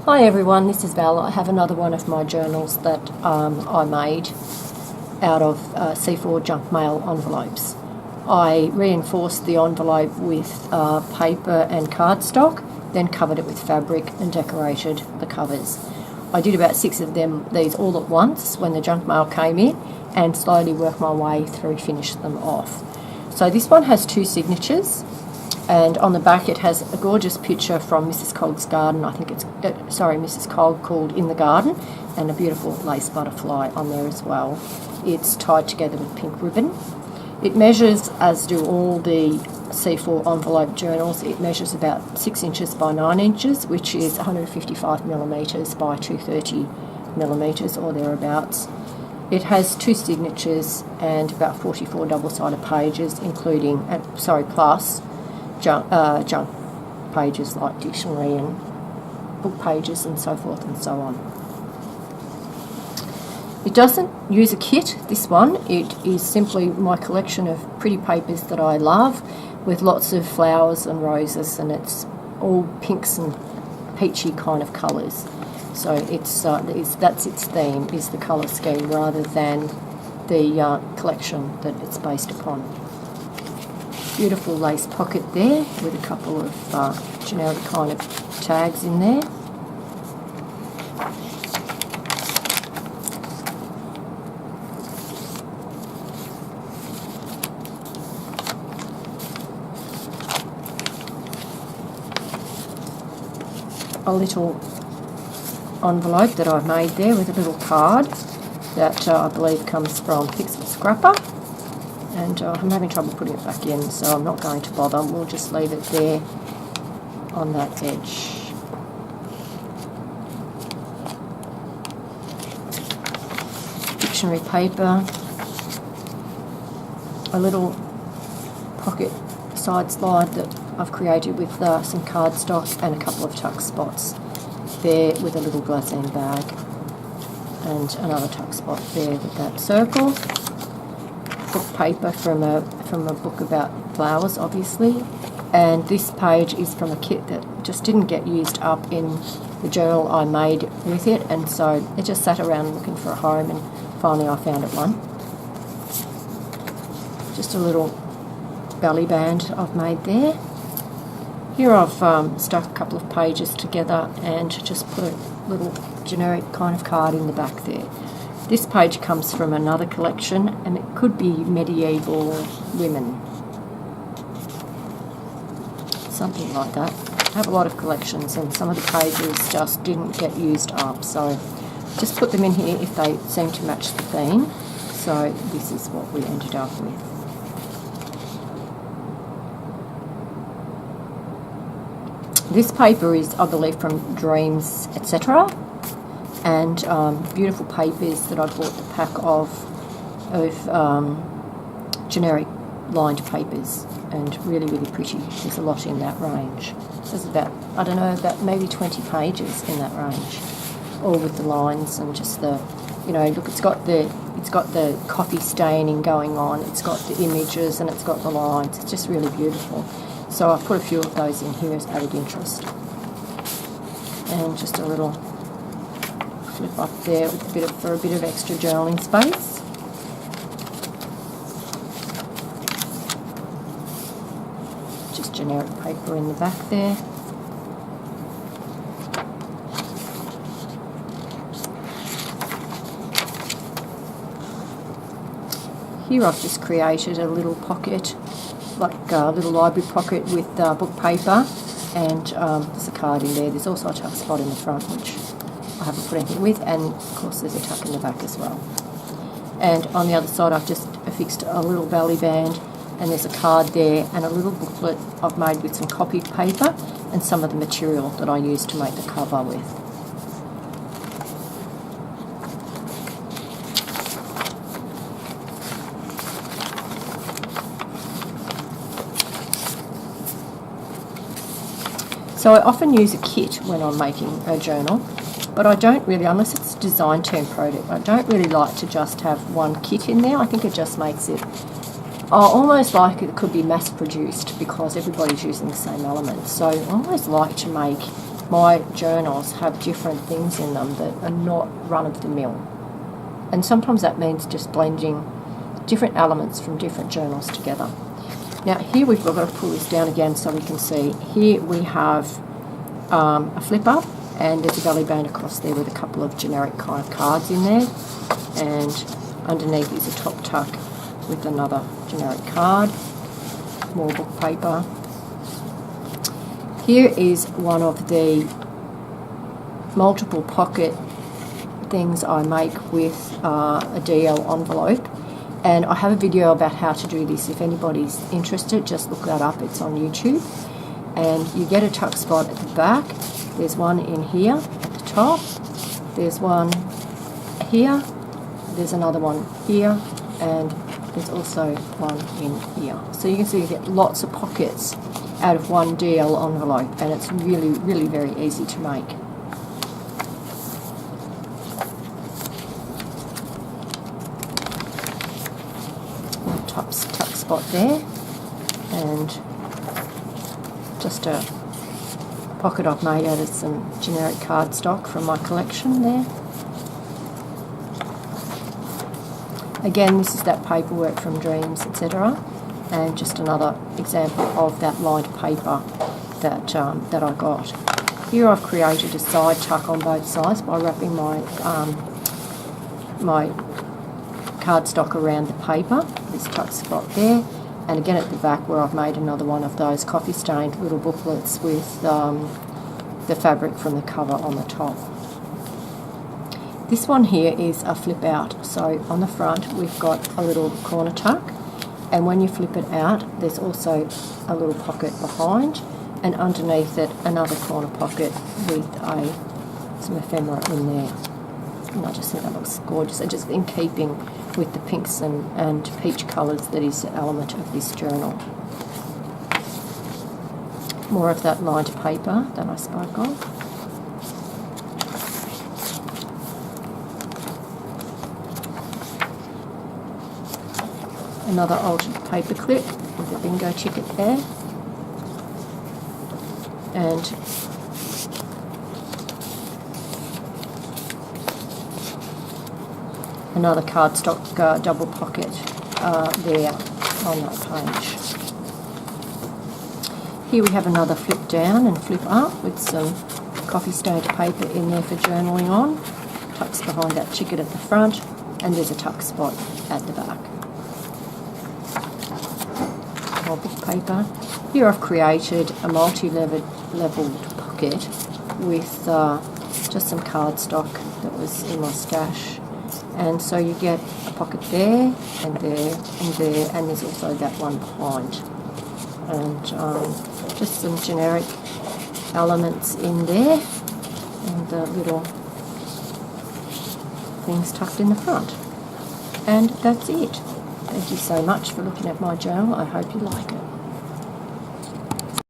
Hi everyone, this is Val. I have another one of my journals that I made out of C4 junk mail envelopes. I reinforced the envelope with paper and cardstock, then covered it with fabric and decorated the covers. I did about 6 of these all at once when the junk mail came in, and slowly worked my way through, finished them off. So this one has 2 signatures. And on the back it has a gorgeous picture from Mrs. Cogg's garden. I think it's, Mrs. Cogg called In the Garden, and a beautiful lace butterfly on there as well. It's tied together with pink ribbon. It measures, as do all the C4 envelope journals, it measures about 6 inches by 9 inches, which is 155 millimetres by 230 millimetres or thereabouts. It has 2 signatures and about 44 double-sided pages, including, plus junk pages like dictionary and book pages and so forth and so on. It doesn't use a kit, this one. It is simply my collection of pretty papers that I love, with lots of flowers and roses, and it's all pinks and peachy kind of colours. So that's its theme, is the colour scheme, rather than the collection that it's based upon. Beautiful lace pocket there with a couple of generic kind of tags in there. A little envelope that I've made there with a little card that I believe comes from Fix It Scrapper. And I'm having trouble putting it back in, so I'm not going to bother. We'll just leave it there on that edge. Dictionary paper, a little pocket side slide that I've created with some cardstock and a couple of tuck spots there with a little glassine bag, and another tuck spot there with that circle. Book paper from a book about flowers, obviously, and this page is from a kit that just didn't get used up in the journal I made with it, and so it just sat around looking for a home, and finally I found it one. Just a little belly band I've made there. Here I've stuck a couple of pages together and just put a little generic kind of card in the back there. This page comes from another collection, and it could be medieval women. Something like that. I have a lot of collections, and some of the pages just didn't get used up, so just put them in here if they seem to match the theme. So this is what we ended up with. This paper is, I believe, from Dreams, etc., and beautiful papers that I bought the pack of generic lined papers, and really pretty. There's a lot in that range. There's about, I don't know, about maybe 20 pages in that range, all with the lines and just the, look, it's got the coffee staining going on, it's got the images, and it's got the lines. It's just really beautiful. So I've put a few of those in here as added interest, and just a little flip up there with for a bit of extra journaling space. Just generic paper in the back there. Here I've just created a little pocket, like a little library pocket with book paper, and there's a card in there. There's also a tuck spot in the front, which I haven't put anything with, and of course there's a tuck in the back as well. And on the other side I've just affixed a little belly band, and there's a card there and a little booklet I've made with some copied paper and some of the material that I used to make the cover with. So I often use a kit when I'm making a journal, but I don't really, unless it's a design term project, I don't really like to just have one kit in there. I think it just makes it almost like it could be mass produced because everybody's using the same elements. So I always like to make my journals have different things in them that are not run-of-the-mill. And sometimes that means just blending different elements from different journals together. Now here we've got to pull this down again so we can see. Here we have a flip up, and there's a belly band across there with a couple of generic kind of cards in there, and underneath is a top tuck with another generic card, more book paper. Here is one of the multiple pocket things I make with a DL envelope, and I have a video about how to do this. If anybody's interested, just look that up, it's on YouTube. And you get a tuck spot at the back. There's one in here at the top, there's one here, there's another one here, and there's also one in here. So you can see you get lots of pockets out of one DL envelope, and it's really, really very easy to make. Tuck spot there, and just a pocket I've made out of some generic cardstock from my collection there. Again, this is that paperwork from Dreams, etc., and just another example of that lined paper that I got. Here I've created a side tuck on both sides by wrapping my my cardstock around the paper. This tuck spot there, and again at the back where I've made another one of those coffee stained little booklets with the fabric from the cover on the top. This one here is a flip out, so on the front we've got a little corner tuck, and when you flip it out there's also a little pocket behind, and underneath it another corner pocket with some ephemera in there. And I just think that looks gorgeous, and just in keeping with the pinks and peach colours that is the element of this journal. More of that lined paper that I spoke of. Another altered paper clip with a bingo ticket there. And another cardstock double pocket there on that page. Here we have another flip down and flip up with some coffee stained paper in there for journaling on. Tucks behind that ticket at the front, and there's a tuck spot at the back. More book paper. Here I've created a multi-leveled pocket with just some cardstock that was in my stash. And so you get a pocket there, and there, and there, and there's also that one behind. And just some generic elements in there, and the little things tucked in the front. And that's it. Thank you so much for looking at my journal. I hope you like it.